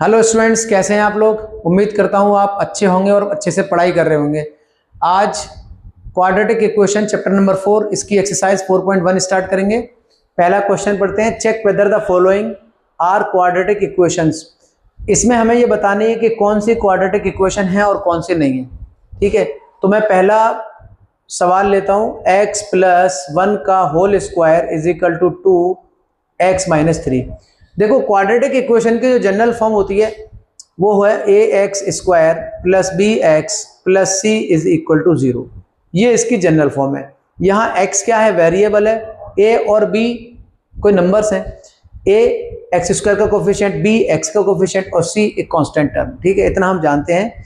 Hello students, कैसे हैं आप लोग। उम्मीद करता हूं आप अच्छे होंगे और अच्छे से पढ़ाई कर रहे होंगे। आज क्वाड्रेटिक इक्वेशन चैप्टर नंबर 4 इसकी एक्सरसाइज 4.1 स्टार्ट करेंगे। पहला क्वेश्चन पढ़ते हैं। Check whether the following are quadratic equations. इसमें हमें ये बतानी है कि कौन सी क्वाड्रेटिक इक्वेशन है और कौन सी नहीं है। ठीक है, तो मैं पहला सवाल लेता हूं। x प्लस 1 का whole square is equal to 2x minus 3। देखो, क्वाड्रेटिक इक्वेशन की जो जनरल फॉर्म होती है वो है a x square plus b x plus c is equal to 0। ये इसकी जनरल फॉर्म है। यहाँ x क्या है, वेरिएबल है। a और b कोई नंबर्स हैं। a एक्स स्क्वायर का कोफिशिएंट, b x का कोफिशिएंट और c एक कांस्टेंट टर्म। ठीक है, इतना हम जानते हैं।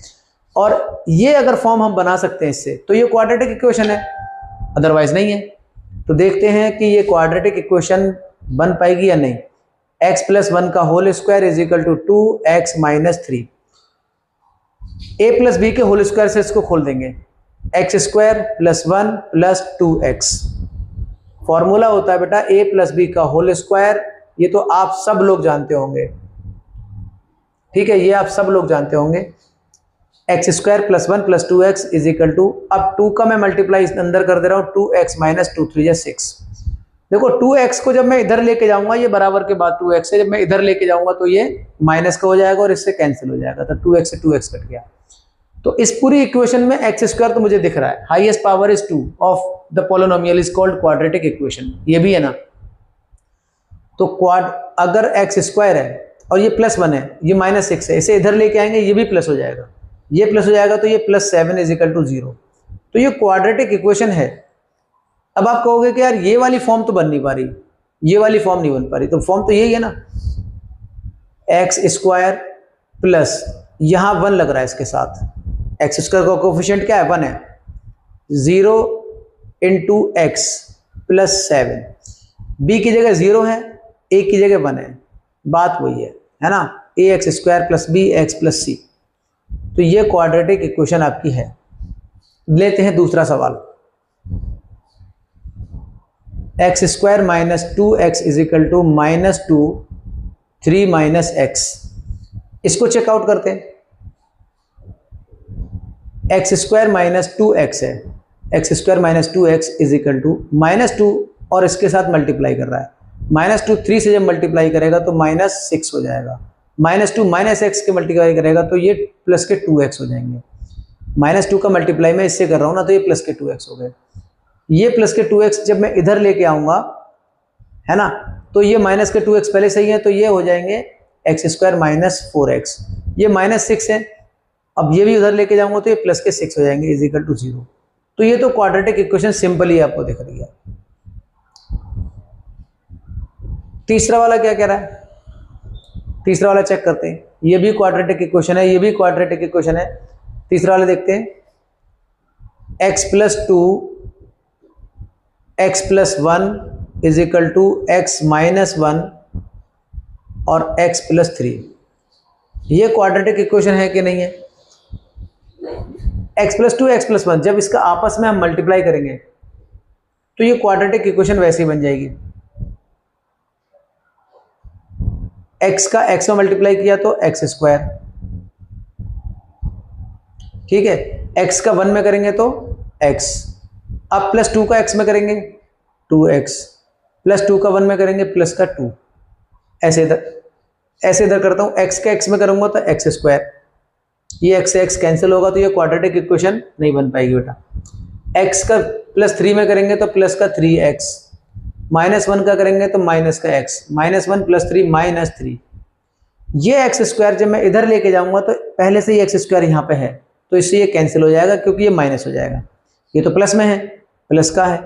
और ये अगर फॉर्म हम बना सकते हैं इससे, तो ये क्वाड्रेटिक इक्वेशन है, अदरवाइज नहीं है। तो देखते हैं कि ये क्वाड्रेटिक इक्वेशन बन पाएगी या नहीं। x प्लस 1 का whole square is equal to 2x minus 3। a plus b के होल स्क्वायर से इसको खोल देंगे। X square plus 1 plus 2x। Formula होता है बेटा a प्लस बी का होल स्क्वायर। ये तो आप सब लोग जानते होंगे। ठीक है, ये आप सब लोग जानते होंगे। X square plus 1 plus 2x is equal to, अब 2 का मैं मल्टीप्लाई अंदर कर दे रहा हूं, 2x माइनस 2 3 6। देखो 2x को जब मैं इधर लेके जाऊंगा, ये बराबर के बाद 2x है, जब मैं इधर लेके जाऊंगा तो ये माइनस का हो जाएगा और इससे कैंसिल हो जाएगा। तो 2x से 2x कट गया। तो इस पूरी इक्वेशन में एक्स स्क्वायर तो मुझे दिख रहा है। Highest power is 2 of the polynomial is called quadratic equation. ये भी है ना। तो अगर एक्स स्क्वायर है और ये प्लस 1 है, ये माइनस 6 है, इसे इधर लेके आएंगे, ये भी प्लस हो जाएगा, ये प्लस हो जाएगा, तो ये प्लस 7 इज इक्वल टू 0। तो ये क्वाड्रेटिक इक्वेशन है। अब आप कहोगे कि यार ये वाली फॉर्म तो बन नहीं पा रही, ये वाली फॉर्म नहीं बन पा रही। तो फॉर्म तो यही है ना, एक्स स्क्वायर प्लस यहां 1 लग रहा है इसके साथ। एक्स स्क्वायर का कोफिशिएंट क्या है, 1 है। 0 इंटू एक्स प्लस 7। बी की जगह 0 है, ए की जगह 1 है। बात वही है ना। A x square plus b x plus c. तो ये क्वाड्रेटिक इक्वेशन आपकी है। लेते हैं दूसरा सवाल। X square minus 2x is equal to minus 2 3 minus x. इसको चेकआउट करते हैं। एक्स स्क्वायर माइनस 2x है। X square minus 2x is equal to minus 2 और इसके साथ मल्टीप्लाई कर रहा है। माइनस 2 3 से जब मल्टीप्लाई करेगा तो माइनस 6 हो जाएगा। माइनस 2 माइनस एक्स के मल्टीप्लाई करेगा तो ये प्लस के 2x हो जाएंगे। माइनस 2 का मल्टीप्लाई मैं इससे कर रहा हूँ ना, तो ये प्लस के 2x हो गए। ये प्लस के 2x जब मैं इधर लेके आऊंगा, है ना, तो ये माइनस के 2x पहले सही है, तो ये हो जाएंगे एक्स स्क्वायर माइनस 4x। ये माइनस 6 है, अब ये भी उधर लेके जाऊंगा तो ये प्लस के 6 हो जाएंगे इज इक्वल टू 0। तो ये तो क्वाड्रेटिक इक्वेशन सिंपल ही आपको दिख रही है। तीसरा वाला क्या कह रहा है, तीसरा वाला चेक करते हैं। ये भी क्वाड्रेटिक इक्वेशन है, ये भी क्वाड्रेटिक इक्वेशन है। तीसरा वाला देखते हैं। X plus 2 x plus 1 is equal to x minus 1 और x प्लस 3। ये क्वाड्रेटिक इक्वेशन है कि नहीं है। x प्लस 2 x प्लस 1 जब इसका आपस में हम मल्टीप्लाई करेंगे तो ये क्वाड्रेटिक इक्वेशन वैसे ही बन जाएगी। x का x में मल्टीप्लाई किया तो एक्स स्क्वायर, ठीक है। x का 1 में करेंगे तो x। अब प्लस 2 का x में करेंगे 2x, प्लस 2 का 1 में करेंगे प्लस का 2। ऐसे इधर करता हूँ। x का x में करूंगा तो एक्स स्क्वायर, ये x से x कैंसिल होगा, तो ये क्वाड्रेटिक इक्वेशन नहीं बन पाएगी बेटा। x का प्लस 3 में करेंगे तो प्लस का 3x, माइनस 1 का करेंगे तो माइनस का x, माइनस 1 प्लस 3 माइनस 3। ये एक्स स्क्वायर जब मैं इधर लेके जाऊंगा तो पहले से ही एक्स स्क्वायर यहाँ पे है, तो इससे ये कैंसिल हो जाएगा क्योंकि ये माइनस हो जाएगा। ये तो प्लस में है, प्लस का है,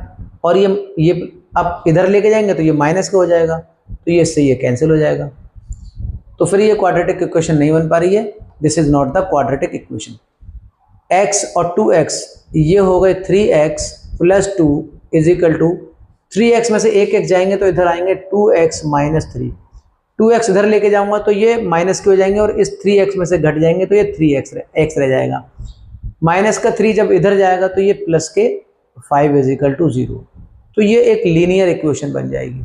और ये अब इधर लेके जाएंगे तो ये माइनस का हो जाएगा, तो ये इससे ये कैंसिल हो जाएगा। तो फिर ये क्वाड्रेटिक इक्वेशन नहीं बन पा रही है। This is not the quadratic equation. x और 2x ये हो गए 3x plus 2 is equal to 3x में से एक x जाएंगे तो इधर आएंगे 2x माइनस 3। 2x इधर लेके जाऊंगा तो ये माइनस के हो जाएंगे और इस 3x में से घट जाएंगे तो ये 3x रह जाएगा। माइनस का 3 जब इधर जाएगा तो ये प्लस के 5 इज इक्वल टू 0। तो ये एक लीनियर इक्वेशन बन जाएगी।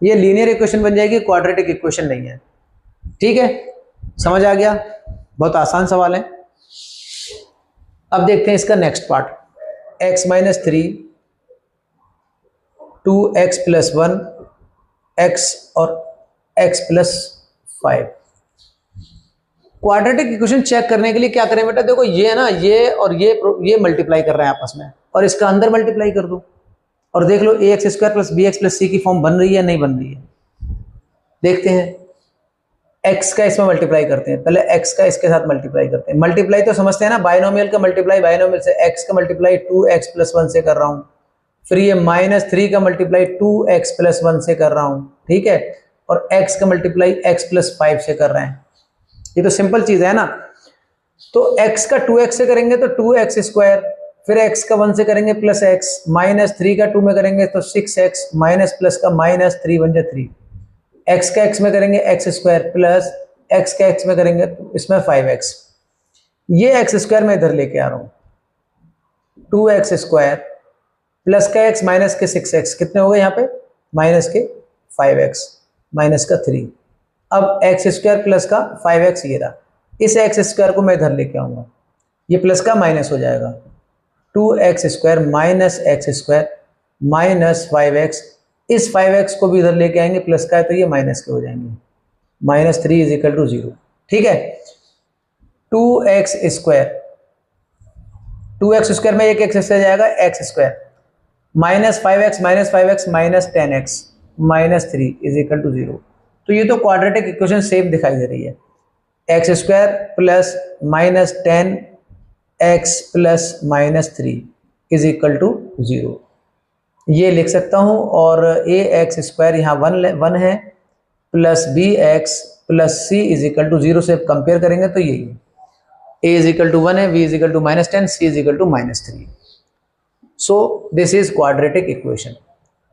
ये लीनियर इक्वेशन बन जाएगी, क्वाड्रेटिक इक्वेशन नहीं है। ठीक है, समझ आ गया? बहुत आसान सवाल है। अब देखते हैं इसका next part. x minus 3 2x plus 1 x और x plus 5। Quadratic equation check करने के लिए क्या करें बेटा, देखो ये है ना, ये और ये मल्टीप्लाई कर रहे हैं आपस में, और इसका अंदर मल्टीप्लाई कर दो और देख लो ax square plus bx plus c की फॉर्म बन रही है नहीं बन रही है। देखते हैं, x का इसमें मल्टीप्लाई करते हैं, पहले x का इसके साथ मल्टीप्लाई करते हैं। मल्टीप्लाई तो समझते हैं ना, बाइनोमियल का मल्टीप्लाई बाइनोमियल से, x का मल्टीप्लाई 2x प्लस 1 से कर रहा हूं, फिर ये -3 का मल्टीप्लाई 2x प्लस 1 से कर रहा हूं, ठीक है, और x का मल्टीप्लाई x प्लस 5 से कर रहे हैं। ये तो सिंपल चीज है ना। तो x का 2x से करेंगे तो 2x स्क्वायर, फिर x का 1 से करेंगे प्लस x, -3 का 2 में करेंगे तो 6x, माइनस प्लस का -3 बन जाए 3, x का x में करेंगे x स्क्वायर प्लस x का x में करेंगे तो इसमें 5x, ये x स्क्वायर में इधर लेके आ रहा हूं, 2x स्क्वायर प्लस का x माइनस के 6x, कितने हो गए यहाँ पे, माइनस के 5x माइनस का 3। अब x स्क्वायर प्लस का 5x ये रहा, इस x स्क्वायर को मैं इधर लेके आऊंगा, ये प्लस का माइनस हो जाएगा, 2x square minus x square minus 5x, इस 5x को भी इधर लेके आएंगे, प्लस का है तो ये माइनस के हो जाएंगे, -3 इज इक्वल टू 0। ठीक है, 2x स्क्वायर, 2x स्क्वायर में एक x से जाएगा x square, minus 5x minus 10x -3 is equal to 0। तो ये तो क्वाड्रेटिक इक्वेशन सेम दिखाई दे रही है, x square plus -10x plus -3 is equal to 0, ये लिख सकता हूं। और ax स्क्वायर यहाँ 1 है, plus bx plus c is equal to 0 से कंपेयर करेंगे तो यही है, a इज इक्वल टू 1 है, b is equal to -10, c is equal to -3। So this is quadratic equation.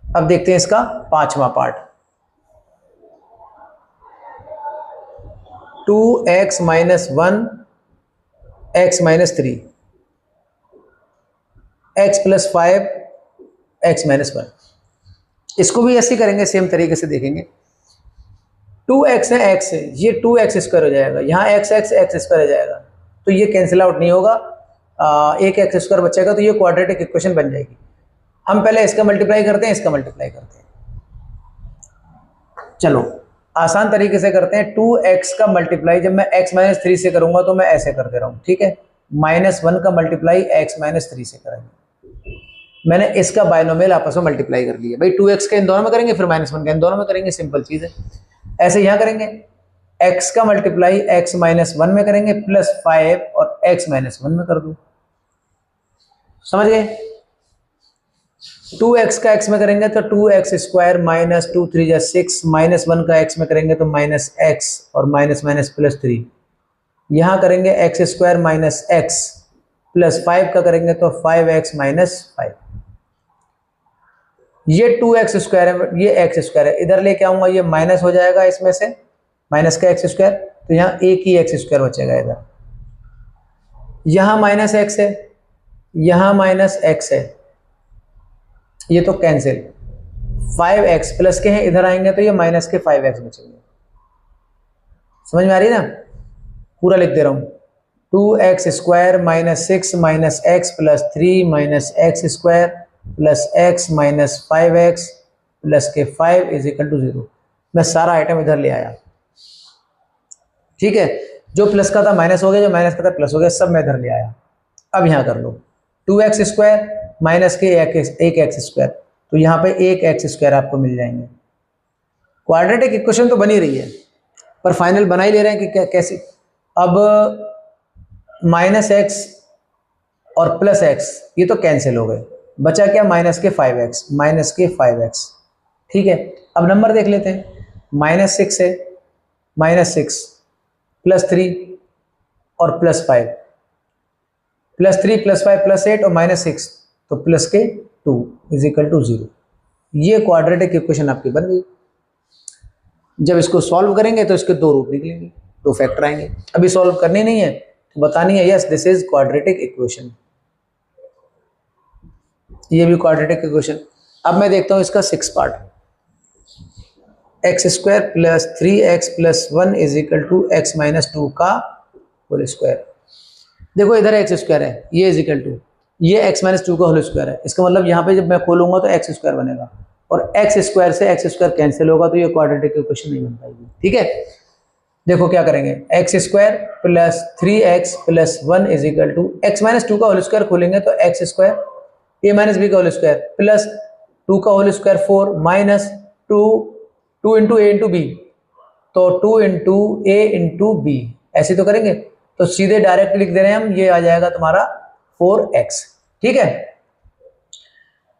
अब देखते हैं इसका पांचवा part, 2x minus 1 x minus 3 x plus 5 x minus 1। इसको भी ऐसे करेंगे, सेम तरीके से देखेंगे। 2x है, x है, ये 2x स्क्वायर हो जाएगा, यहाँ x स्क्वायर हो जाएगा, तो ये कैंसिल आउट नहीं होगा, एक x स्क्वायर बचेगा, तो ये क्वाड्रेटिक इक्वेशन बन जाएगी। हम पहले इसका मल्टीप्लाई करते हैं, इसका मल्टीप्लाई करते हैं। चलो आसान तरीके से करते हैं। 2x का मल्टीप्लाई जब मैं x माइनस 3 से करूंगा तो मैं ऐसे कर दे रहा हूं, ठीक है, -1 का मल्टीप्लाई x माइनस 3 से करेंगे। मैंने इसका बाइनोमियल आपस में मल्टीप्लाई कर लिया भाई, 2x का इन दोनों में करेंगे, फिर -1 का इन दोनों में करेंगे, सिंपल चीज है। ऐसे यहां करेंगे, x का मल्टीप्लाई x माइनस 1 में करेंगे, प्लस 5 और x माइनस 1 में कर दो, समझ गए। 2x का x में करेंगे तो 2x स्क्वायर माइनस 2 3 जा 6, -1 का x में करेंगे तो -x और माइनस माइनस प्लस 3, यहाँ करेंगे x square minus x plus 5 का करेंगे तो 5x माइनस 5। ये 2x स्क्वायर है, ये x स्क्वायर है, इधर लेके आऊंगा, ये माइनस हो जाएगा इसमें से, माइनस का x स्क्वायर, तो यहाँ एक ही x स्क्वायर बचेगा इधर, यहाँ माइनस x है, यहाँ माइनस x है, ये तो कैंसिल, 5x प्लस के हैं, इधर आएंगे तो ये माइनस के 5x बचेंगे। समझ में आ रही है ना, पूरा लिख दे रहा हूं, 2x square minus 6 minus x plus 3 minus x square plus x minus 5x plus के 5 इज इक्वल टू 0। मैं सारा आइटम इधर ले आया, ठीक है, जो प्लस का था माइनस हो गया, जो माइनस का था प्लस हो गया, सब मैं इधर ले आया। अब यहां कर लो, 2x स्क्वायर माइनस के एक एक्स स्क्वायर, तो यहाँ पे एक एक्स स्क्वायर आपको मिल जाएंगे। क्वाड्रेटिक इक्वेशन तो बनी रही है, पर फाइनल बना ही ले रहे हैं कि कैसे। अब -x और +x ये तो कैंसिल हो गए, बचा क्या, -5x, -5x, ठीक है। अब नंबर देख लेते हैं, -6 है, -6 +3 और +5, +3 +5 +8 और -6, तो प्लस के 2 इज इक्वल टू 0। ये क्वाड्रेटिक इक्वेशन आपकी बन गई। जब इसको सॉल्व करेंगे तो इसके 2 रूट निकलेंगे, 2 फैक्टर आएंगे। अभी सॉल्व करनी नहीं है, तो बतानी है yes this is quadratic equation, ये भी क्वाड्रेटिक इक्वेशन। अब मैं देखता हूं इसका 6 part. X square plus 3x plus 1 is equal to x minus 2 का होल स्क्वायर। देखो इधर एक्स स्क्वायर है, ये इज इक्वल टू ये x माइनस 2 का होल स्क्वायर है। इसका मतलब यहाँ पे जब मैं खोलूंगा तो एक्स स्क्वायर बनेगा और एक्स स्क्वायर से एक्स स्क्वायर कैंसिल होगा तो ये क्वाड्रेटिक इक्वेशन नहीं बन पाएगी। ठीक है, देखो क्या करेंगे, x square plus 3x plus 1 is equal to x minus 2 का होल स्क्वायर खोलेंगे तो x square a minus b का होल स्क्वायर प्लस 2 का whole square 4 minus 2 into a into b, तो 2 इंटू ए इंटू बी, ऐसे तो करेंगे तो सीधे डायरेक्ट लिख दे रहे हैं हम, ये आ जाएगा तुम्हारा 4x। ठीक है,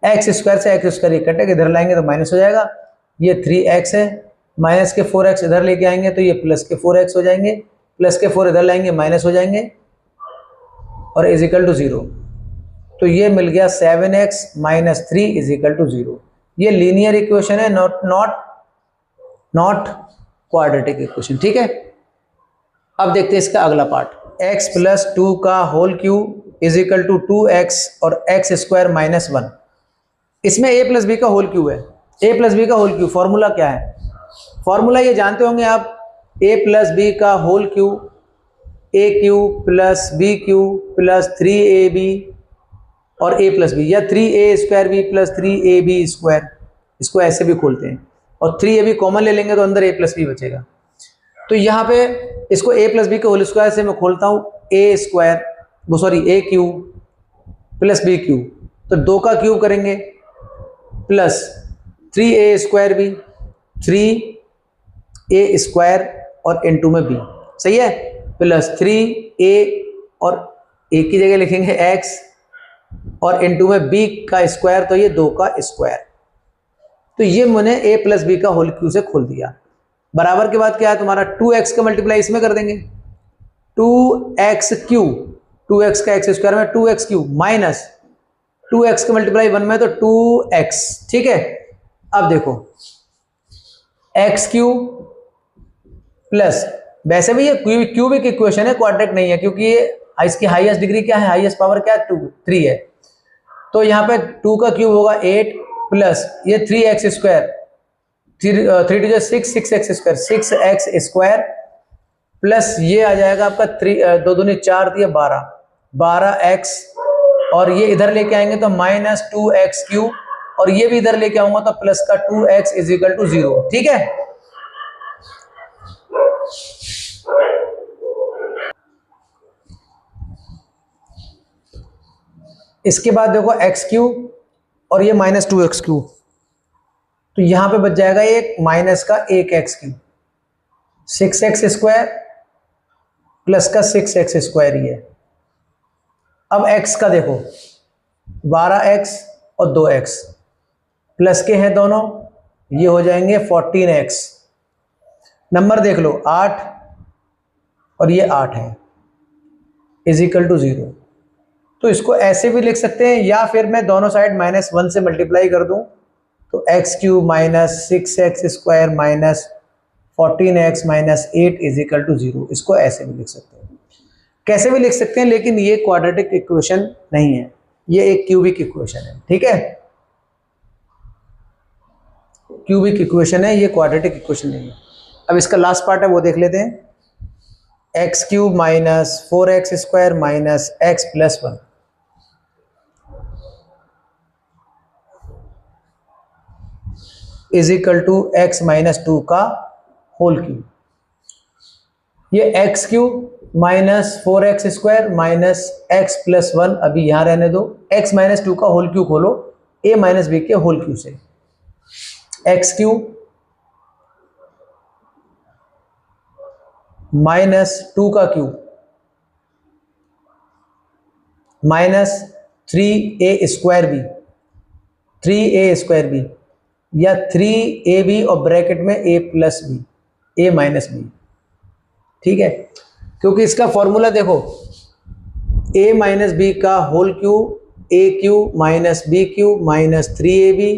एक्स स्क्वायर से एक्स स्क्वायर इकट्ठे इधर लाएंगे तो माइनस हो जाएगा, ये 3x है, माइनस के 4x इधर लेके आएंगे तो ये प्लस के 4x हो जाएंगे, प्लस के 4 इधर लाएंगे माइनस हो जाएंगे और इज इक्वल टू 0। तो ये मिल गया 7x minus 3 is equal to 0। ये लीनियर इक्वेशन है, नॉट क्वाड्रेटिक इक्वेशन। ठीक है, अब देखते हैं इसका अगला पार्ट, x प्लस 2 का whole cube is equal to 2x और एक्स स्क्वायर माइनस 1। इसमें a प्लस बी का होल क्यूब है, a प्लस बी का होल क्यूब फॉर्मूला क्या है, फॉर्मूला ये जानते होंगे आप, a प्लस बी का whole cube a cube plus b cube plus 3ab और a प्लस बी, या 3a square b plus 3ab square, इसको ऐसे भी खोलते हैं और 3ab कॉमन ले लेंगे तो अंदर a प्लस बी बचेगा। तो यहाँ पे इसको a प्लस बी के होल स्क्वायर से मैं खोलता हूँ a स्क्वायर, वो sorry a cube plus b cube, तो 2 का क्यूब करेंगे plus 3a square b 3a square और इनटू में b, सही है, प्लस 3a और a की जगह लिखेंगे x और इनटू में b का स्क्वायर, तो ये 2 का स्क्वायर। तो ये मैंने a प्लस बी का होल क्यूब से खोल दिया। बराबर के बाद क्या है तुम्हारा 2x का मल्टीप्लाई इसमें कर देंगे, 2x क्यूब, 2x का एक्स स्क्वायर में 2x क्यूब माइनस 2x का मल्टीप्लाई 1 में तो 2x। ठीक है, अब देखो x क्यूब प्लस, वैसे भी ये क्यूबिक इक्वेशन है, क्वाड्रेटिक नहीं है, क्योंकि ये इसकी हाईएस्ट डिग्री क्या है, हाईएस्ट पावर क्या है 3 है, तो यहाँ पे 2 का क्यूब होगा 8 प्लस ये 3x square, 3 two 6 6x square 6x square plus ये आ जाएगा आपका 3 2 दूनी 4 दिया 12x और ये इधर लेके आएंगे तो माइनस 2x क्यूब और ये भी इधर लेके आऊंगा तो प्लस का 2x इज इक्वल टू 0। ठीक है, इसके बाद देखो x क्यूब और ये माइनस 2x क्यूब, तो यहां पे बच जाएगा एक माइनस का 1x cube, 6x square plus का 6x स्क्वायर ही है। अब x का देखो 12x और 2x प्लस के हैं दोनों, ये हो जाएंगे 14x। नंबर देख लो 8 और ये 8 है इज इक्वल टू 0। तो इसको ऐसे भी लिख सकते हैं या फिर मैं दोनों साइड -1 से मल्टीप्लाई कर दूं तो x cube minus 6x square minus 14x minus 8 is equal to 0। इसको ऐसे भी लिख सकते हैं, कैसे भी लिख सकते हैं, लेकिन ये क्वाड्रेटिक इक्वेशन नहीं है, ये एक क्यूबिक इक्वेशन है। ठीक है, क्यूबिक इक्वेशन है, ये क्वाड्रेटिक इक्वेशन नहीं है। अब इसका लास्ट पार्ट है वो देख लेते हैं, x cube minus 4x square minus x plus 1 is equal to x minus 2 का होल क्यूब। ये x cube minus 4x square minus x plus 1 अभी यहां रहने दो, x माइनस 2 का होल क्यूब खोलो a माइनस बी के होल क्यूब से, एक्स क्यूब माइनस 2 का cube minus 3a square b, 3a square b या 3ab और ब्रैकेट में a plus B, a minus b. ठीक है, क्योंकि इसका फॉर्मूला देखो a माइनस बी का whole cube a cube minus b cube minus 3ab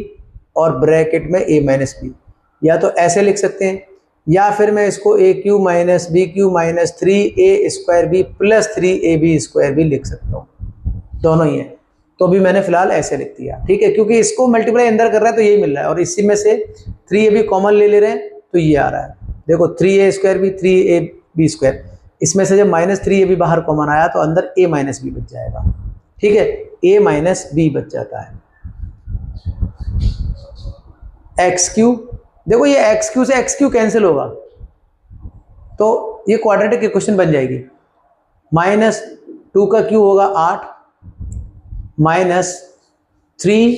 और ब्रैकेट में a माइनस बी, या तो ऐसे लिख सकते हैं या फिर मैं इसको a cube minus b cube minus 3a square b plus 3ab square भी लिख सकता हूँ, दोनों ही है। तो भी मैंने फिलहाल ऐसे लिख दिया। ठीक है, क्योंकि इसको मल्टीप्लाई अंदर कर रहा है तो यही मिल रहा है और इसी में से 3ab कॉमन ले रहे हैं तो ये आ रहा है, देखो 3a² भी 3ab², इसमें से जब -3ab बाहर कॉमन आया तो अंदर a माइनस बी बच जाएगा, ठीक है, a माइनस बी बच जाता है। x3, देखो ये x3 से x3 कैंसिल होगा तो ये क्वाड्रेटिक इक्वेशन बन जाएगी। -2 का क्यू होगा 8, -3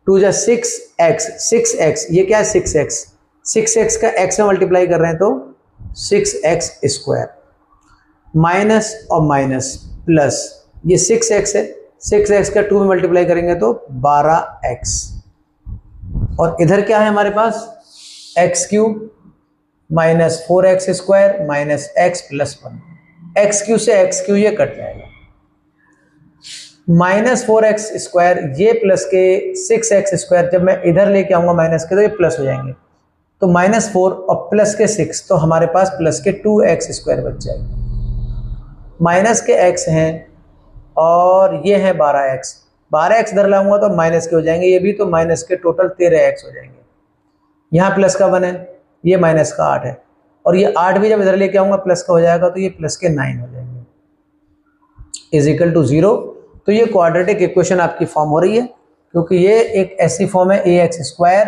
2 जा 6x, 6x ये क्या है 6x, 6x का x में मल्टीप्लाई कर रहे हैं तो 6x², माइनस और माइनस प्लस, ये 6x है, 6x का 2 में मल्टीप्लाई करेंगे तो 12x, और इधर क्या है हमारे पास x³ -4x² minus x + 1, x³ से x³ ये कट जाएगा, -4x² ये प्लस के 6x², जब मैं इधर लेके आऊंगा माइनस के तो ये प्लस हो जाएंगे, तो -4 और प्लस के 6 तो हमारे पास प्लस के 2x² बच जाएगा, माइनस के x हैं और ये है 12x, 12x इधर लाऊंगा तो माइनस के हो जाएंगे, ये भी तो माइनस के टोटल 13x हो जाएंगे, यहाँ प्लस का 1 है, ये माइनस का 8 है, और ये 8 भी जब इधर लेके आऊंगा प्लस का हो जाएगा तो ये प्लस के 9 हो जाएंगे, = 0। तो ये क्वाड्रेटिक इक्वेशन आपकी फॉर्म हो रही है, क्योंकि ये एक ऐसी फॉर्म है ax²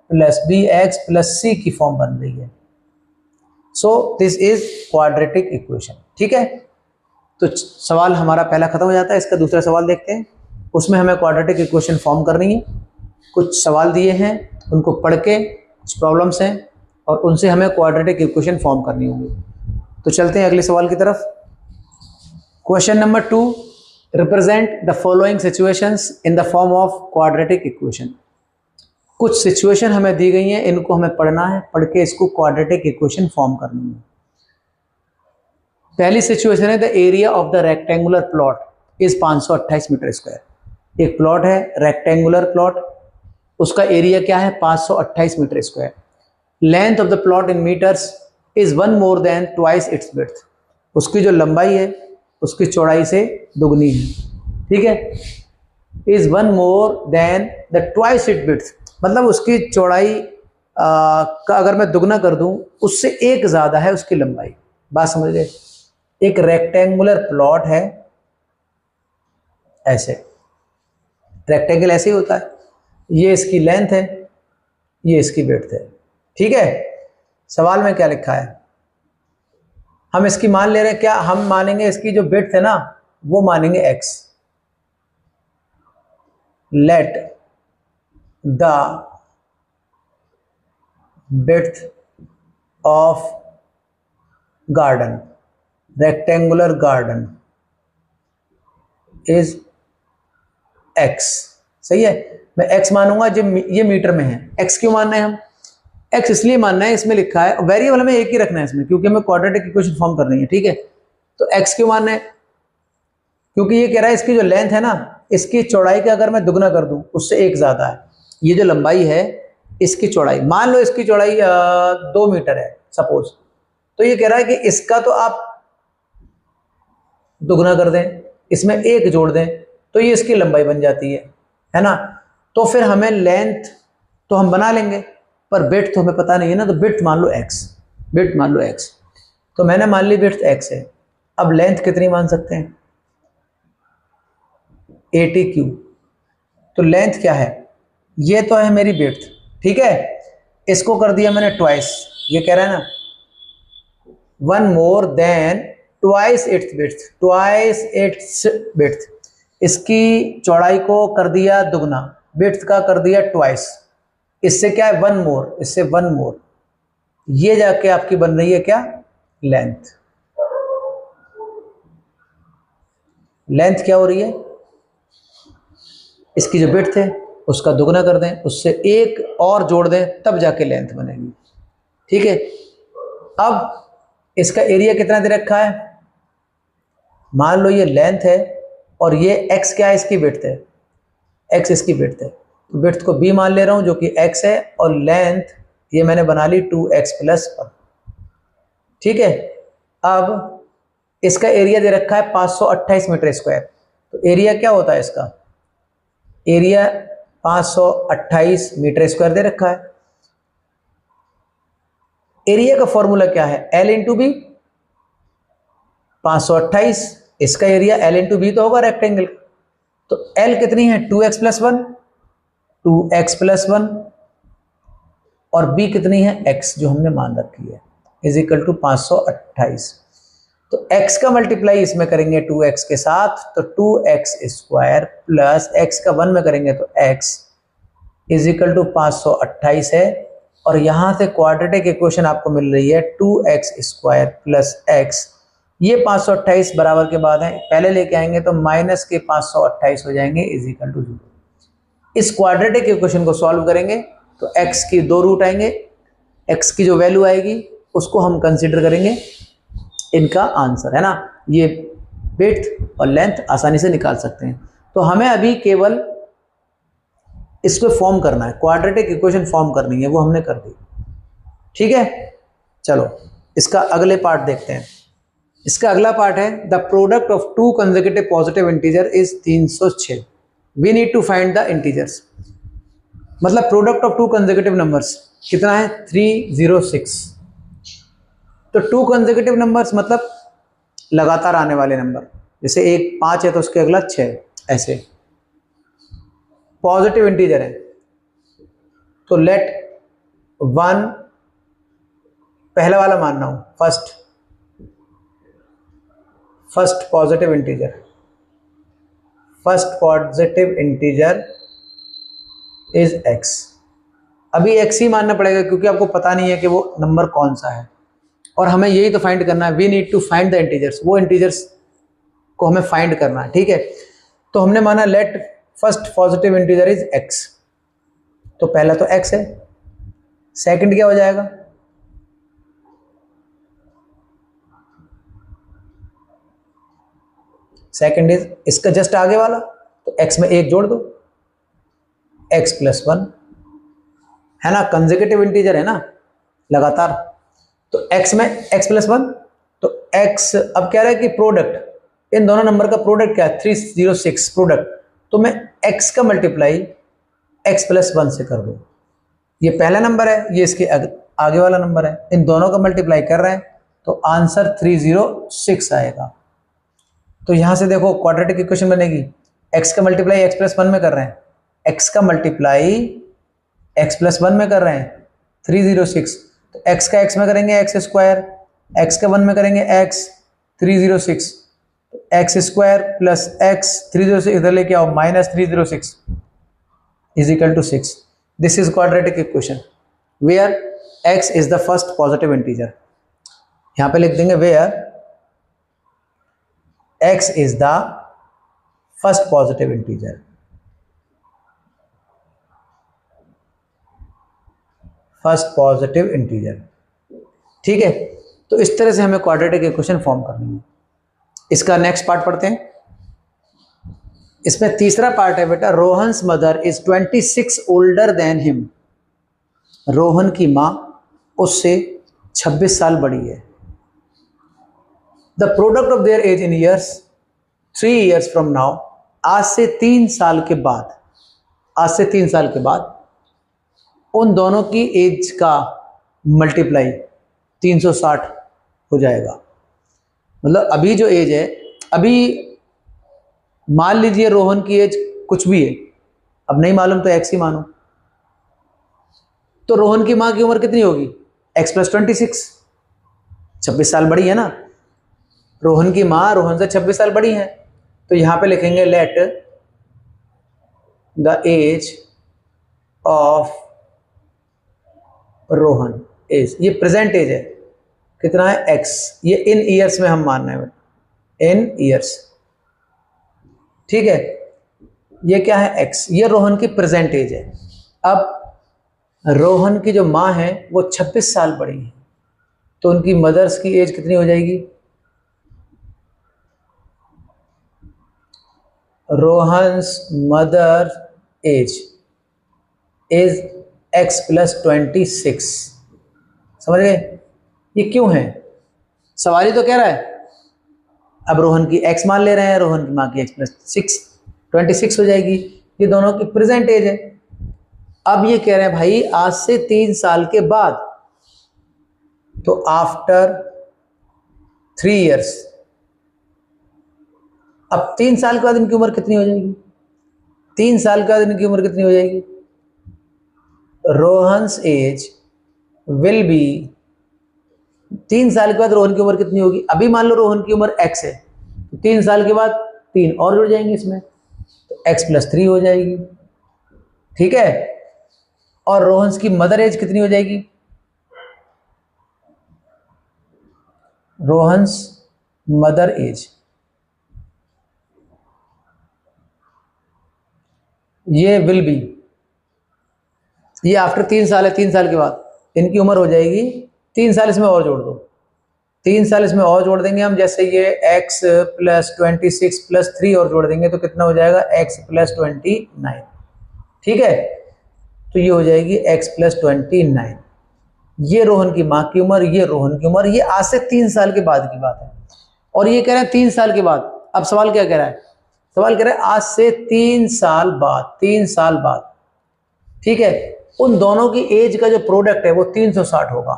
+ bx + c की फॉर्म बन रही है। सो दिस इज क्वाड्रेटिक इक्वेशन, ठीक है। तो सवाल हमारा पहला खत्म हो जाता है, इसका दूसरा सवाल देखते हैं, उसमें हमें क्वाड्रेटिक इक्वेशन फॉर्म करनी है। कुछ सवाल दिए हैं, उनको पढ़ के, कुछ प्रॉब्लम्स हैं और उनसे हमें क्वाड्रेटिक इक्वेशन फॉर्म करनी होगी। तो चलते हैं अगले सवाल की तरफ। Question number 2, represent the following situations in the form of quadratic equation. कुछ सिचुएशन हमें दी गई हैं, इनको हमें पढ़ना है, पढ़ के इसको क्वाड्रेटिक इक्वेशन फॉर्म करनी है। पहली सिचुएशन है the area of the rectangular plot is 528 मीटर²। एक प्लॉट है, रेक्टेंगुलर प्लॉट, उसका एरिया क्या है 528 मीटर²। Length of the plot in metres is 1 more than twice its width. उसकी जो लंबाई है उसकी चौड़ाई से दुगनी है, ठीक है। Is 1 more then the twice it width, मतलब उसकी चौड़ाई का अगर मैं दुगना कर दूं उससे एक ज़्यादा है उसकी लंबाई। बात समझ गए। एक रेक्टेंगुलर प्लॉट है, ऐसे रेक्टेंगल ऐसे ही होता है, ये इसकी लेंथ है, ये इसकी विड्थ है, ठीक है। सवाल में क्या लिखा है, हम इसकी मान ले रहे हैं, क्या हम मानेंगे इसकी जो विड्थ है ना वो मानेंगे x। Let the width of garden, rectangular garden is x। सही है, मैं x मानूंगा जब ये मीटर में है। x क्यों मानना है हम, x इसलिए मानना है, इसमें लिखा है वेरिएबल हमें एक ही रखना है इसमें, क्योंकि हमें क्वाड्रेटिक इक्वेशन फॉर्म करनी है, ठीक है। तो x क्यों मानना है, क्योंकि ये कह रहा है इसकी जो लेंथ है ना, इसकी चौड़ाई का अगर मैं दुगना कर दूं उससे एक ज़्यादा है। ये जो लंबाई है इसकी चौड़ाई, मान लो इसकी चौड़ाई 2 मीटर है सपोज, तो ये कह रहा है कि इसका तो आप दुगना कर दें, इसमें एक जोड़ दें तो ये इसकी लंबाई बन जाती है ना। तो फिर हमें लेंथ तो हम बना लेंगे, पर विड्थ तो हमें पता नहीं है ना, तो विड्थ मान लो x, विड्थ मान लो x, तो मैंने मान ली विड्थ x है। अब लेंथ कितनी मान सकते हैं, 80 तो लेंथ क्या है, ये तो है मेरी विड्थ, ठीक है। इसको कर दिया मैंने ट्वाइस, ये कह रहा है ना 1 more than twice its width, twice its width, इसकी चौड़ाई को कर दिया दुगना, विड्थ का कर दिया ट्वाइस, इससे क्या है 1 मोर, इससे 1 मोर, ये जाके आपकी बन रही है क्या लेंथ। लेंथ क्या हो रही है, इसकी जो विड्थ है उसका दुगना कर दें, उससे एक और जोड़ दें तब जाके लेंथ बनेगी, ठीक है। अब इसका एरिया कितना दे रखा है, मान लो ये लेंथ है और ये x क्या है, इसकी विड्थ है, x इसकी विड्थ है, तो विड्थ को b मान ले रहा हूं जो कि x है, और लेंथ ये मैंने बना ली 2x + 1, ठीक है। अब इसका एरिया दे रखा है 528 मीटर², तो एरिया क्या होता है इसका, एरिया 528 मीटर² दे रखा है। एरिया का फॉर्मूला क्या है, L इंटू बी, 528, इसका एरिया L इंटू बी तो होगा रेक्टेंगल का, तो L कितनी है 2x प्लस 1, 2x प्लस 1, और b कितनी है x जो हमने मान रखी है, इज इक्वल टू 528। तो x का मल्टीप्लाई इसमें करेंगे 2x के साथ तो 2x स्क्वायर प्लस x का 1 में करेंगे तो x इज इक्वल टू 528 है, और यहां से क्वाड्रेटिक इक्वेशन आपको मिल रही है 2x स्क्वायर प्लस x, ये 528 बराबर के बाद है, पहले लेके आएंगे तो माइनस के 528 हो जाएंगे इज इक्वल टू 0। इस क्वाड्रेटिक इक्वेशन को सॉल्व करेंगे तो x की 2 रूट आएंगे, x की जो वैल्यू आएगी उसको हम कंसीडर करेंगे इनका आंसर, है ना। ये विड्थ और लेंथ आसानी से निकाल सकते हैं। तो हमें अभी केवल इसको फॉर्म करना है, क्वाड्रेटिक इक्वेशन फॉर्म करनी है, वो हमने कर दी, ठीक है। चलो इसका अगले पार्ट देखते हैं। इसका अगला पार्ट है the product of two consecutive positive integer is 306, we need to find the integers. मतलब product of two consecutive numbers कितना है 306। तो टू कंसेक्यूटिव नंबर्स मतलब लगातार आने वाले नंबर, जैसे एक 5 है तो उसके अगला 6, ऐसे पॉजिटिव इंटीजर है। तो लेट 1 पहला वाला मानना हूं, first positive integer, first positive integer is x। अभी x ही मानना पड़ेगा क्योंकि आपको पता नहीं है कि वो नंबर कौन सा है, और हमें यही तो फाइंड करना है, we need to find the integers, वो इंटीजर्स को हमें फाइंड करना है, ठीक है। तो हमने माना let first positive integer is x, तो पहला तो x है, सेकंड क्या हो जाएगा, सेकंड इज इसका जस्ट आगे वाला, तो x में 1 जोड़ दो, x प्लस 1, है ना, कंसेक्यूटिव इंटीजर है ना, लगातार। तो x में x प्लस 1, तो x अब कह रहा है कि प्रोडक्ट इन दोनों नंबर का प्रोडक्ट क्या है 306 प्रोडक्ट, तो मैं x का मल्टीप्लाई x प्लस 1 से कर दूं। ये पहला नंबर है, ये इसके आगे वाला नंबर है, इन दोनों का मल्टीप्लाई कर रहे हैं तो आंसर 306 आएगा। तो यहां से देखो क्वाड्रेटिक इक्वेशन बनेगी, x का मल्टीप्लाई x प्लस 1 में कर रहे हैं, x का मल्टीप्लाई x प्लस 1 में कर रहे हैं 306, तो x का x में करेंगे x स्क्वायर, x का 1 में करेंगे x 306, x square plus x 306 इधर लेके आओ minus 306 is equal to 6। This is quadratic equation where x is the first positive integer. यहां पे लिख देंगे where x is the first positive integer, first positive integer, ठीक है। तो इस तरह से हमें क्वाड्रेटिक इक्वेशन फॉर्म करनी है। इसका नेक्स्ट पार्ट पढ़ते हैं। इसमें तीसरा पार्ट है बेटा, Rohan's mother is 26 older than him. Rohan की माँ उससे 26 साल बड़ी है। The product of their age in years 3 years from now, आज से 3 साल के बाद उन दोनों की एज का मल्टीप्लाई 360 हो जाएगा। मतलब अभी जो एज है, अभी मान लीजिए रोहन की एज कुछ भी है, अब नहीं मालूम तो x ही मानो, तो रोहन की माँ की उम्र कितनी होगी x प्लस 26, 26 साल बड़ी है ना। रोहन की माँ रोहन से 26 साल बड़ी है, तो यहां पे लिखेंगे let the age of Rohan age, ये प्रेजेंट एज है, कितना है x, ये इन ईयर्स में हम मानना है, इन ईयर्स, ठीक है। ये क्या है x, ये रोहन की प्रेजेंट एज है। अब रोहन की जो माँ है वो 26 साल बड़ी है, तो उनकी मदर्स की एज कितनी हो जाएगी, Rohan's mother age is x plus 26। समझ गए ये क्यों है, सवाल ही तो कह रहा है। अब रोहन की x मान ले रहे हैं, रोहन की माँ की x प्लस 26 हो जाएगी, ये दोनों की प्रेजेंट एज है। अब ये कह रहे हैं भाई आज से 3 साल के बाद तो आफ्टर 3 years, अब 3 साल के बाद इनकी उम्र कितनी हो जाएगी? 3 साल के बाद इनकी उम्र कितनी हो जाएगी? रोहन्स एज विल बी, 3 साल के बाद रोहन की उम्र कितनी होगी? अभी मान लो रोहन की उम्र x है, तो 3 साल के बाद 3 और जुड़ जाएंगे इसमें, तो x + 3 हो जाएगी। ठीक है, और रोहन्स की मदर एज कितनी हो जाएगी? रोहन्स मदर एज, ये विल बी, ये आफ्टर 3 साल है, 3 साल के बाद इनकी उम्र हो जाएगी, 3 साल इसमें और जोड़ दो, 3 साल इसमें और जोड़ देंगे हम, जैसे ये x + 26 + 3 और जोड़ देंगे तो कितना हो जाएगा? x + 29। ठीक है, तो ये हो जाएगी x + 29। ये रोहन की माँ की उम्र, ये रोहन की उम्र, ये आज से 3 साल के बाद की बात है। और ये कह रहे हैं 3 साल के बाद। अब सवाल क्या कह रहा है? सवाल कह रहा है आज से 3 साल बाद, 3 साल बाद। ठीक है, उन दोनों की एज का जो प्रोडक्ट है वो 360 होगा।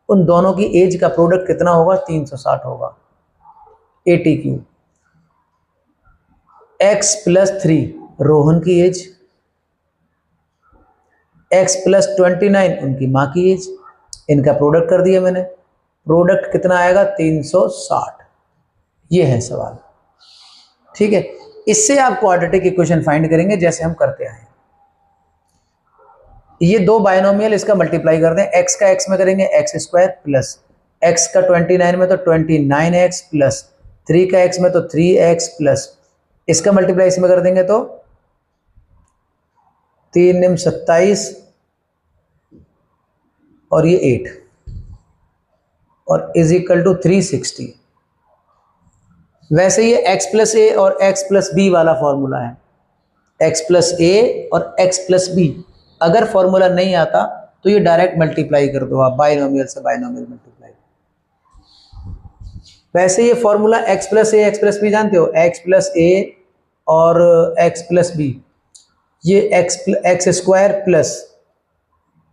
उन दोनों की एज का प्रोडक्ट कितना होगा? 360 होगा। ATQ, x + 3 रोहन की एज, x + 29 उनकी माँ की एज, इनका प्रोडक्ट कर दिया मैंने। प्रोडक्ट कितना आएगा? 360। ये है सवाल। ठीक है, इससे आप क्वाड्रेटिक इक्वेशन फाइंड करेंगे जैसे हम करते आए। ये दो बायनोमियल, इसका मल्टीप्लाई कर दें, x का x में करेंगे x² प्लस x का 29 में तो 29x प्लस 3 का x में तो 3x प्लस इसका मल्टीप्लाई इसमें कर देंगे तो 3 × 27 और ये 8 और = 360। वैसे ये x + a और x + b वाला फॉर्मूला है, x + a और x + b। अगर फॉर्मूला नहीं आता तो ये डायरेक्ट मल्टीप्लाई कर दो आप, बाइनोमियल से बाइनोमियल मल्टीप्लाई। वैसे ये formula x + a x + b जानते हो, x + a और x + b, ये x² प्लस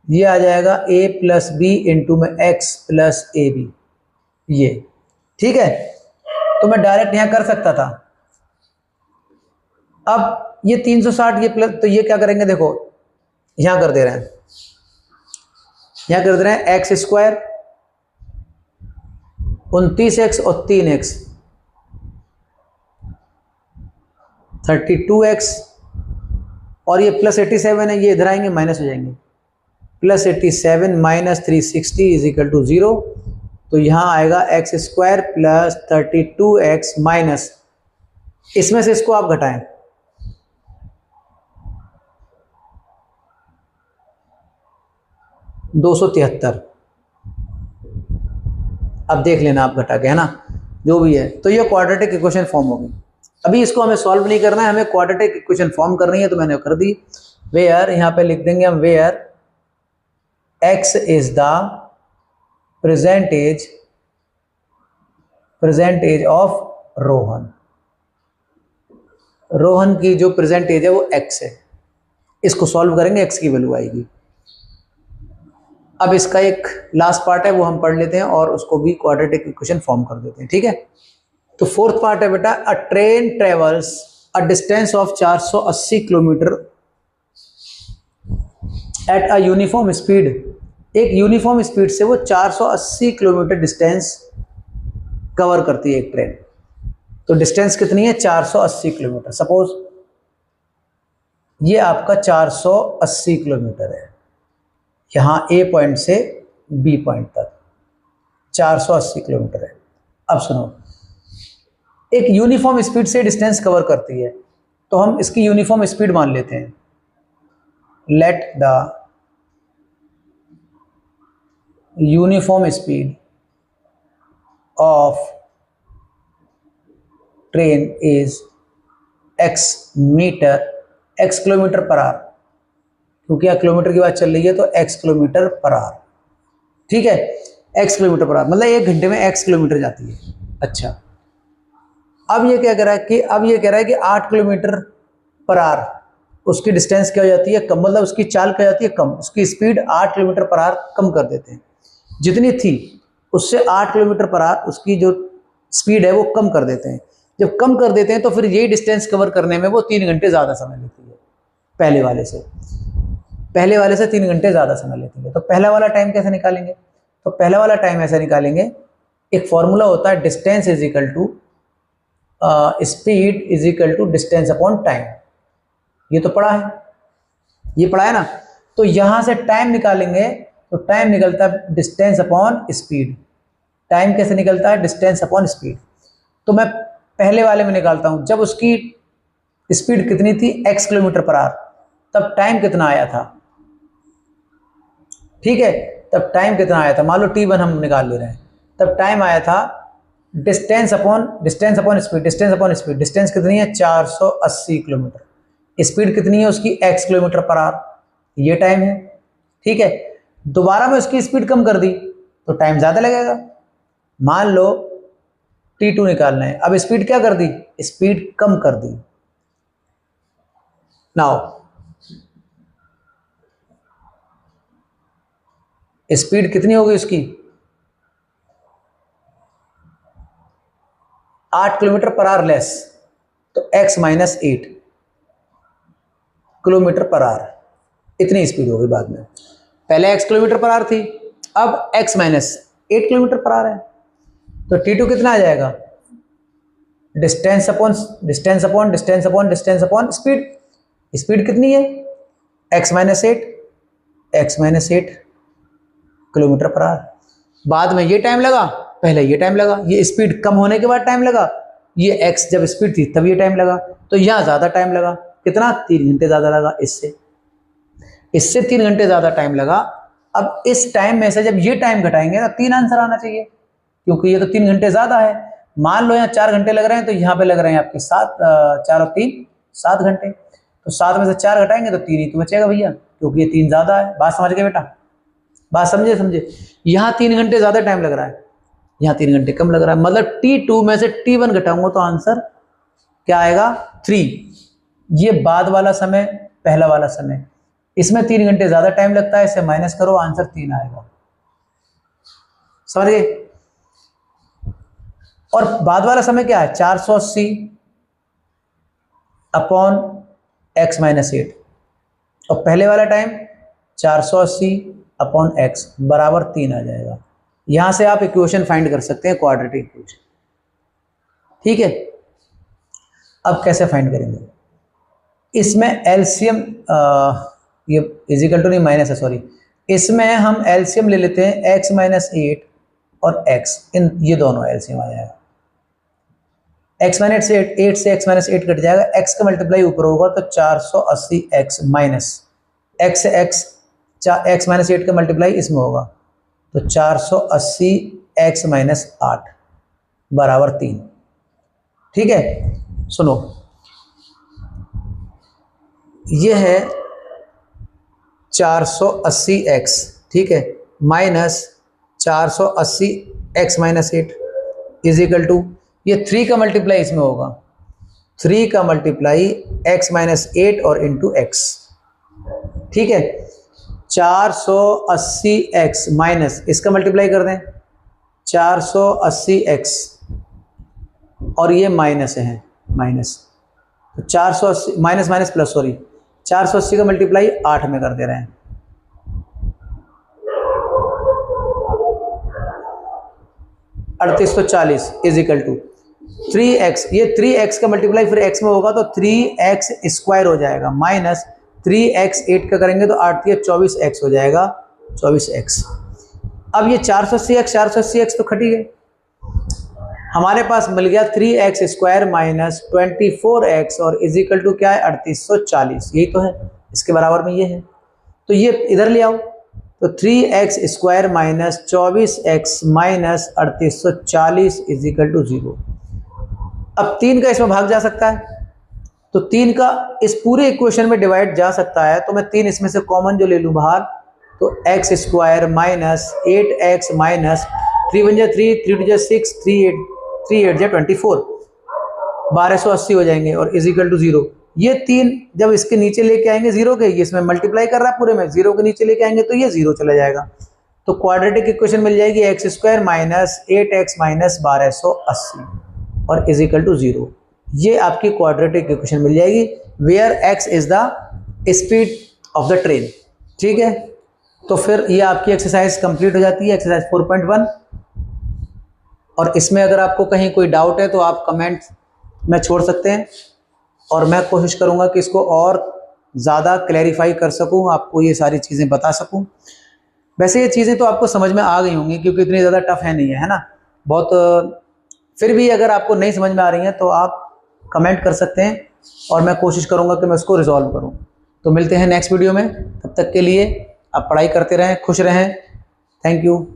ये आ जाएगा a + b इंटू में x + ab, ये। ठीक है, तो मैं डायरेक्ट यहां कर सकता था। अब ये 360 ये प्लस, तो ये क्या करेंगे? देखो यहां कर दे रहे हैं, यहां कर दे रहे हैं x² 29x और 3x 32x और ये +87 है, ये इधर आएंगे माइनस हो जाएंगे, +87 - 360 = 0। तो यहां आएगा x² + 32x माइनस, इसमें से इसको आप घटाएं, $273। अब देख लेना आप घटा के, है ना, जो भी है। तो ये क्वाड्रेटिक इक्वेशन फॉर्म होगी। अभी इसको हमें सॉल्व नहीं करना है, हमें क्वाड्रेटिक इक्वेशन फॉर्म करनी है, तो मैंने कर दी। वेयर, यहां पे लिख देंगे हम where x is the present age of Rohan. Rohan की जो प्रेजेंट एज है वो x है। इसको सॉल्व करेंगे, x की वैल्यू आएगी। अब इसका एक लास्ट पार्ट है वो हम पढ़ लेते हैं और उसको भी क्वाड्रेटिक इक्वेशन फॉर्म कर देते हैं। ठीक है, तो फोर्थ पार्ट है बेटा, अ train travels a distance of 480 kilometre at a uniform speed. एक यूनिफॉर्म स्पीड से वो 480 किलोमीटर डिस्टेंस कवर करती है एक ट्रेन। तो डिस्टेंस कितनी है? 480 किलोमीटर। सपोज ये आपका 480 किलोमीटर है, यहां A पॉइंट से B पॉइंट तक 480 किलोमीटर है। अब सुनो, एक यूनिफॉर्म स्पीड से डिस्टेंस कवर करती है, तो हम इसकी यूनिफॉर्म स्पीड मान लेते हैं। Let the uniform speed of train is x metre, x kilometre per hour, क्योंकि यहाँ किलोमीटर की बात चल रही है तो x किलोमीटर पर आवर। ठीक है, x किलोमीटर पर आवर मतलब 1 घंटे में x किलोमीटर जाती है। अच्छा, अब ये क्या कह रहा है कि अब ये कह रहा है कि 8 किलोमीटर पर आवर उसकी डिस्टेंस क्या हो जाती है? कम, मतलब उसकी चाल क्या हो जाती है? कम। उसकी स्पीड 8 किलोमीटर पर आवर कम कर देते हैं, जितनी थी उससे 8 किलोमीटर पर आवर उसकी जो स्पीड है वो कम कर देते हैं। जब कम कर देते हैं तो फिर यही डिस्टेंस कवर करने में वो 3 घंटे ज़्यादा समय लेती है पहले वाले से 3 घंटे ज़्यादा समय लेती है। तो पहला वाला टाइम कैसे निकालेंगे? तो पहला वाला टाइम ऐसे निकालेंगे, एक फॉर्मूला होता है distance is equal to speed is equal to distance upon time. ये तो पढ़ा है, ये पढ़ा है ना। तो यहां से टाइम निकालेंगे तो टाइम निकलता है डिस्टेंस अपॉन स्पीड। टाइम कैसे निकलता है? Distance upon speed. तो मैं पहले वाले में निकालता हूं, जब उसकी स्पीड कितनी थी x किलोमीटर पर आवर, तब टाइम कितना आया था? ठीक है, तब टाइम कितना आया था? मान लो t1 हम निकाल ले रहे हैं, तब टाइम आया था डिस्टेंस अपॉन स्पीड। डिस्टेंस कितनी है? 480 किलोमीटर। स्पीड कितनी है उसकी? x kilometre per our. ये टाइम है। ठीक है, दोबारा में उसकी स्पीड कम कर दी तो टाइम ज़्यादा लगेगा। मान लो t2 निकालना है, अब स्पीड क्या कर दी? स्पीड कम कर दी। नाउ स्पीड कितनी होगी उसकी? 8 किलोमीटर पर आवर लेस, तो x minus 8 kilometre per our, इतनी स्पीड होगी बाद में। पहले x किलोमीटर पर आवर थी, अब x minus 8 kilometre per our है। तो t2 कितना आ जाएगा? Distance upon speed. स्पीड कितनी है? x minus 8 kilometre per our. बाद में ये टाइम लगा, पहले ये टाइम लगा, ये स्पीड कम होने के बाद टाइम लगा, ये x जब स्पीड थी तब ये टाइम लगा, तो यहाँ ज़्यादा टाइम लगा। कितना? 3 घंटे ज़्यादा लगा। इससे 3 घंटे ज़्यादा टाइम लगा। अब इस टाइम में से जब ये टाइम घटाएंगे ना, 3 आंसर आना चाहिए, क्योंकि ये तो 3 घंटे ज़्यादा है। मान लो यहाँ 4 घंटे लग रहे हैं, तो यहाँ पे लग रहे हैं आपके 4 और 3 7 घंटे। तो 7 में से 4 घटाएंगे तो 3 ही तो बचेगा भैया, क्योंकि ये 3 ज़्यादा है। बात समझ गए बेटा? बात समझे? यहाँ 3 घंटे ज़्यादा टाइम लग रहा है, यहाँ 3 घंटे कम लग रहा है। मतलब t2 में से t1 घटाऊंगा तो आंसर क्या आएगा? 3। ये बाद वाला समय, पहला वाला समय, इसमें 3 घंटे ज़्यादा टाइम लगता है, इसे माइनस करो, आंसर 3 आएगा। समझ गए? और बाद वाला समय क्या है? 480 अपॉन x माइनस 8, और पहले वाला टाइम 480 अपॉन x बराबर 3 आ जाएगा। यहां से आप इक्वेशन फाइंड कर सकते हैं, क्वाड्रेटिक इक्वेशन। ठीक है, अब कैसे फाइंड करेंगे? इसमें एलसीएम, ये इजिकल टू नहीं माइनस है, सॉरी, इसमें हम एलसीएम ले लेते हैं x माइनस 8 और x, इन ये दोनों एलसीएम आ जाएगा। x माइनस 8 से x माइनस 8 कट जाएगा, x का मल्टीप्लाई ऊपर होगा तो 480x माइनस x से x माइनस 8 का मल्टीप्लाई इसमें होगा तो 480x माइनस 8 बराबर 3। ठीक है, सुनो, ये है 480x, ठीक है, minus 480x minus 8 is equal to, ये 3 का मल्टीप्लाई इसमें होगा, 3 का मल्टीप्लाई x माइनस 8 और इंटू x। ठीक है, 480x माइनस इसका मल्टीप्लाई कर दें 480x और ये माइनस है, माइनस, तो 480 माइनस माइनस प्लस, सॉरी, 480 का मल्टीप्लाई 8 में कर दे रहे हैं, 3840 इज इक्वल टू 3x, ये 3x का मल्टीप्लाई फिर x में होगा तो 3x स्क्वायर हो जाएगा, माइनस 3x 8 का करेंगे तो 8 या 24x हो जाएगा, 24x। अब ये 480x तो खटी गए, हमारे पास मिल गया 3x स्क्वायर माइनस 24x और इज इक्वल टू क्या है 3840, यही तो है, इसके बराबर में ये है, तो ये इधर ले आओ, तो 3x square minus 24x minus 3840 is equal to 0। अब 3 का इसमें भाग जा सकता है, तो 3 का इस पूरे इक्वेशन में डिवाइड जा सकता है, तो मैं 3 इसमें से कॉमन जो ले लूँ बाहर, तो x square minus 8x minus 3 1 3 3 2 6 3 8 24, 1280 हो जाएंगे और इज इक्वल टू 0। ये 3 जब इसके नीचे लेके आएंगे 0 के, ये इसमें मल्टीप्लाई कर रहा है पूरे में, 0 के नीचे लेके आएंगे तो ये 0 चला जाएगा, तो क्वाड्रेटिक इक्वेशन मिल जाएगी x square minus 8x minus 1280 और इज इक्वल टू 0। ये आपकी क्वाड्रेटिक इक्वेशन मिल जाएगी where x is the speed of the train. ठीक है, तो फिर ये आपकी एक्सरसाइज कंप्लीट हो जाती है, एक्सरसाइज 4.1। और इसमें अगर आपको कहीं कोई डाउट है तो आप कमेंट में छोड़ सकते हैं और मैं कोशिश करूँगा कि इसको और ज़्यादा क्लैरिफाई कर सकूँ, आपको ये सारी चीज़ें बता सकूँ। वैसे ये चीज़ें तो आपको समझ में आ गई होंगी क्योंकि इतनी ज़्यादा टफ है नहीं है ना बहुत। फिर भी अगर आपको नहीं समझ में आ रही हैं तो आप कमेंट कर सकते हैं और मैं कोशिश करूँगा कि मैं उसको रिजॉल्व करूँ। तो मिलते हैं नेक्स्ट वीडियो में, तब तक के लिए आप पढ़ाई करते रहें, खुश रहें। Thank you.